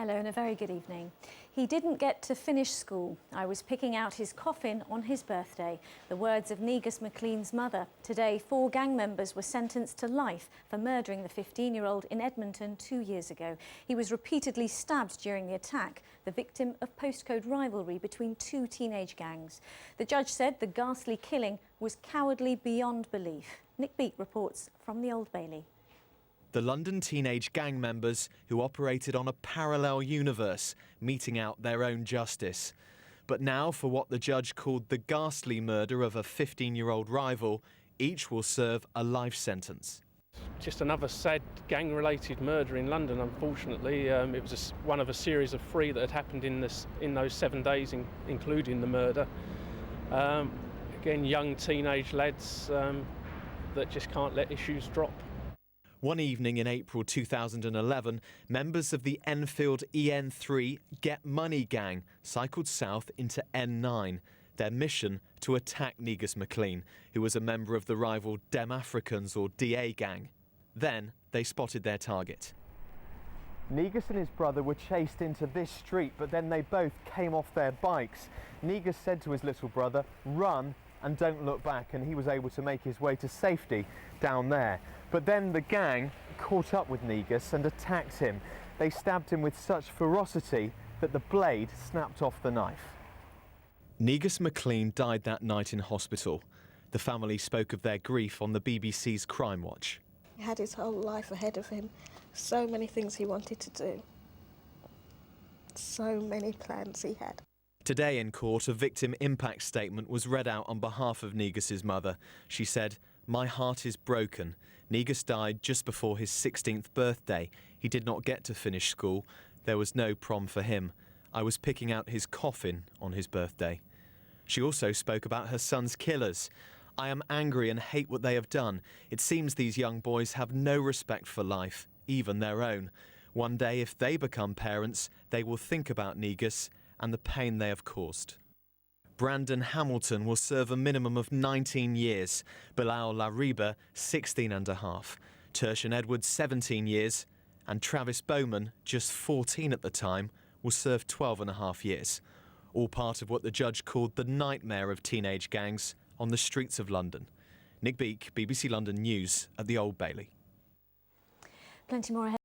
Hello and a very good evening. He didn't get to finish school. I was picking out his coffin on his birthday. The words of Negus McClean's mother. Today, 4 gang members were sentenced to life for murdering the 15-year-old in Edmonton 2 years ago. He was repeatedly stabbed during the attack, the victim of postcode rivalry between 2 teenage gangs. The judge said the ghastly killing was cowardly beyond belief. Nick Beak reports from the Old Bailey. The London teenage gang members who operated on a parallel universe, meting out their own justice. But now, for what the judge called the ghastly murder of a 15-year-old rival, each will serve a life sentence. Just another sad gang-related murder in London, unfortunately. It was one of a series of 3 that had happened in those 7 days, including the murder. Again, young teenage lads that just can't let issues drop. One evening in April 2011, members of the Enfield EN3 Get Money gang cycled south into N9. Their mission to attack Negus McClean, who was a member of the rival Dem Africans or DA gang. Then they spotted their target. Negus and his brother were chased into this street, but then they both came off their bikes. Negus said to his little brother, "Run and don't look back," and he was able to make his way to safety down there. But then the gang caught up with Negus and attacked him. They stabbed him with such ferocity that the blade snapped off the knife. Negus McClean died that night in hospital. The family spoke of their grief on the BBC's Crime Watch. He had his whole life ahead of him. So many things he wanted to do. So many plans he had. Today in court, a victim impact statement was read out on behalf of Negus's mother. She said, "My heart is broken. Negus died just before his 16th birthday. He did not get to finish school. There was no prom for him. I was picking out his coffin on his birthday." She also spoke about her son's killers. "I am angry and hate what they have done. It seems these young boys have no respect for life, even their own. One day, if they become parents, they will think about Negus and the pain they have caused." Brandon Hamilton will serve a minimum of 19 years, Bilal Lariba 16.5, Tertian Edwards 17 years, and Travis Bowman, just 14 at the time, will serve 12.5 years. All part of what the judge called the nightmare of teenage gangs on the streets of London. Nick Beak, BBC London News at the Old Bailey. Plenty more ahead.